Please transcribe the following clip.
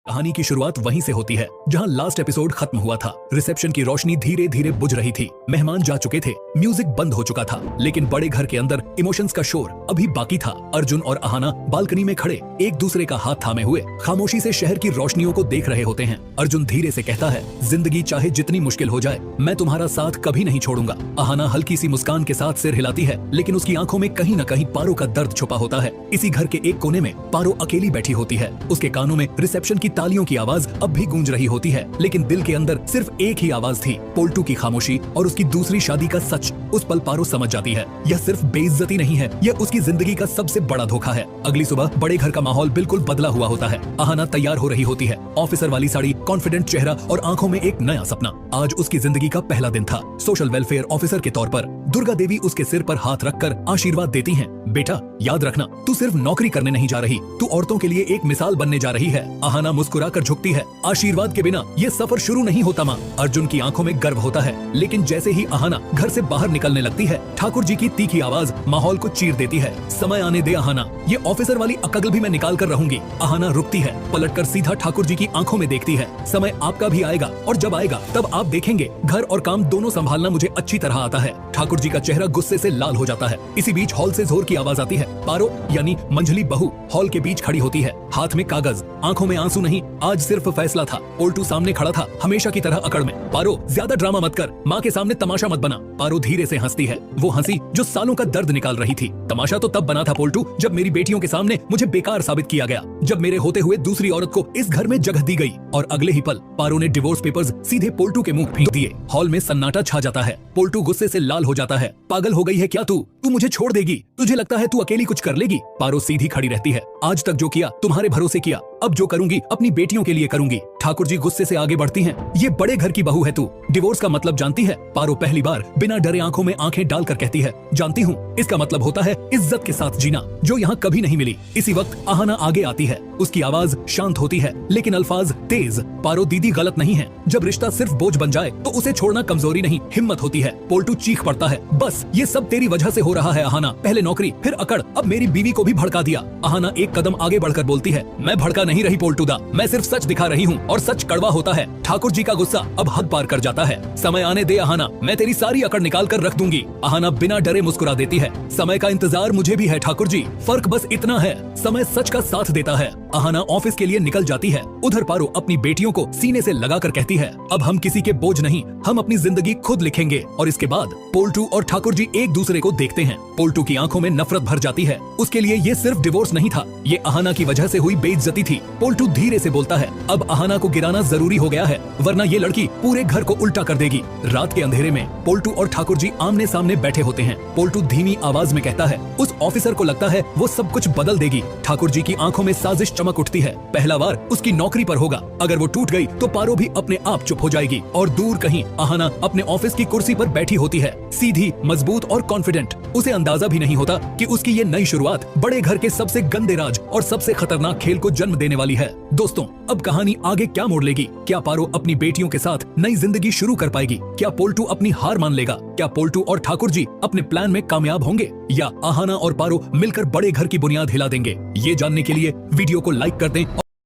कहानी की शुरुआत वहीं से होती है जहां लास्ट एपिसोड खत्म हुआ था। रिसेप्शन की रोशनी धीरे धीरे बुझ रही थी, मेहमान जा चुके थे, म्यूजिक बंद हो चुका था, लेकिन बड़े घर के अंदर इमोशंस का शोर अभी बाकी था। अर्जुन और अहाना बालकनी में खड़े एक दूसरे का हाथ थामे हुए खामोशी से शहर की रोशनियों को देख रहे होते हैं। अर्जुन धीरे से कहता है, जिंदगी चाहे जितनी मुश्किल हो जाए, मैं तुम्हारा साथ कभी नहीं छोड़ूंगा। अहाना हल्की सी मुस्कान के साथ सिर हिलाती है, लेकिन उसकी आंखों में कहीं न कहीं पारो का दर्द छुपा होता है। इसी घर के एक कोने में पारो अकेली बैठी होती है, उसके कानों में रिसेप्शन की तालियों की आवाज अब भी गूंज रही होती है, लेकिन दिल के अंदर सिर्फ एक ही आवाज थी, पोल्टू की खामोशी और उसकी दूसरी शादी का सच। उस पल पारो समझ जाती है, यह सिर्फ बेइज्जती नहीं है, यह उसकी जिंदगी का सबसे बड़ा धोखा है। अगली सुबह बड़े घर का माहौल बिल्कुल बदला हुआ होता है। अहाना तैयार हो रही होती है, ऑफिसर वाली साड़ी, कॉन्फिडेंट चेहरा और आंखों में एक नया सपना। आज उसकी जिंदगी का पहला दिन था। सोशल वेलफेयर ऑफिसर के तौर पर दुर्गा देवी उसके सिर पर हाथ रखकर आशीर्वाद देती हैं। बेटा, याद रखना, तू सिर्फ नौकरी करने नहीं जा रही, तू औरतों के लिए एक मिसाल बनने जा रही है। अहाना मुस्कुराकर झुकती है, आशीर्वाद के बिना ये सफर शुरू नहीं होता माँ। अर्जुन की आंखों में गर्व होता है, लेकिन जैसे ही अहाना घर से बाहर निकलने लगती है, ठाकुर जी की तीखी आवाज माहौल को चीर देती है। समय आने दे अहाना, ये ऑफिसर वाली अकल भी मैं निकाल कर रहूंगी। अहाना रुकती है, पलटकर सीधा ठाकुर जी की आंखों में देखती है। समय आपका भी आएगा, और जब आएगा तब आप देखेंगे, घर और काम दोनों संभालना मुझे अच्छी तरह आता है। ठाकुर जी का चेहरा गुस्से से लाल हो जाता है। इसी बीच हॉल से जोर की आवाज आती है। पारो यानी मंझली बहू हॉल के बीच खड़ी होती है, हाथ में कागज, आंखों में आंसू नहीं, आज सिर्फ फैसला था। पोल्टू सामने खड़ा था, हमेशा की तरह अकड़ में। पारो, ज्यादा ड्रामा मत कर, माँ के सामने तमाशा मत बना। पारो धीरे से हंसती है, वो हंसी जो सालों का दर्द निकाल रही थी। तमाशा तो तब बना था पोल्टू, जब मेरी बेटियों के सामने मुझे बेकार साबित किया गया, जब मेरे होते हुए दूसरी औरत को इस घर में जगह दी गई। और अगले ही पल पारो ने डिवोर्स पेपर्स सीधे पोल्टू के मुंह फेंक दिए। हॉल में सन्नाटा छा जाता है। पोल्टू गुस्से से लाल हो जाता है। पागल हो गई है क्या तू? तू मुझे छोड़ देगी? तुझे लगता है तू अकेली कुछ कर लेगी? पारो सीधी खड़ी रहती है, आज तक जो किया तुम्हारे भरोसे किया, अब जो करूंगी अपनी बेटियों के लिए करूंगी। ठाकुर जी गुस्से से आगे बढ़ती हैं, ये बड़े घर की बहू है तू, डिवोर्स का मतलब जानती है? पारो पहली बार बिना डरे आंखों में आंखें डालकर कहती है, जानती हूँ, इसका मतलब होता है इज्जत के साथ जीना, जो यहाँ कभी नहीं मिली। इसी वक्त अहाना आगे आती है, उसकी आवाज शांत होती है, लेकिन अल्फाज तेज। पारो दीदी गलत नहीं है, जब रिश्ता सिर्फ बोझ बन जाए तो उसे छोड़ना कमजोरी नहीं, हिम्मत होती है। पोल्टू चीख पड़ता है, बस ये सब तेरी वजह से हो रहा है अहाना, पहले नौकरी फिर अकड़, अब मेरी बीवी को भी भड़का दिया। अहाना एक कदम आगे बढ़कर बोलती है, मैं भड़का नहीं रही पोल्टूदा, मैं सिर्फ सच दिखा रही हूँ, और सच कड़वा होता है। ठाकुर जी का गुस्सा अब हद पार कर जाता है। समय आने दे अहाना, मैं तेरी सारी अकड़ निकाल कर रख दूंगी। अहाना बिना डरे मुस्कुरा देती है, समय का इंतजार मुझे भी है ठाकुर जी, फर्क बस इतना है, समय सच का साथ देता है। अहाना ऑफिस के लिए निकल जाती है। उधर पारो अपनी बेटियों को सीने से लगाकर कहती है, अब हम किसी के बोझ नहीं, हम अपनी जिंदगी खुद लिखेंगे। और इसके बाद पोल्टू और ठाकुर जी एक दूसरे को देखते हैं। पोल्टू की आंखों में नफरत भर जाती है, उसके लिए ये सिर्फ डिवोर्स नहीं था, ये अहाना की वजह से हुई बेइज्जती थी। पोल्टू धीरे से बोलता है, अब अहाना को गिराना जरूरी हो गया है, वरना ये लड़की पूरे घर को उल्टा कर देगी। रात के अंधेरे में पोल्टू और ठाकुर जी आमने सामने बैठे होते हैं। पोल्टू धीमी आवाज में कहता है, उस ऑफिसर को लगता है वो सब कुछ बदल देगी। ठाकुर जी की आंखों में साजिश चमक उठती है, पहला वार उसकी नौकरी पर होगा, अगर वो टूट गई तो पारो भी अपने आप चुप हो जाएगी। और दूर कहीं अहाना अपने ऑफिस की कुर्सी पर बैठी होती है, सीधी, मजबूत और कॉन्फिडेंट। उसे अंदाजा भी नहीं होता कि उसकी ये नई शुरुआत बड़े घर के सबसे गंदे राज और सबसे खतरनाक खेल को जन्म देने वाली है। दोस्तों, अब कहानी आगे क्या मोड़ लेगी? क्या पारो अपनी बेटियों के साथ नई जिंदगी शुरू कर पाएगी? क्या पोल्टू अपनी हार मान लेगा? क्या पोल्टू और ठाकुर जी अपने प्लान में कामयाब होंगे, या अहाना और पारो मिलकर बड़े घर की बुनियाद हिला देंगे? ये जानने के लिए वीडियो को लाइक कर दें।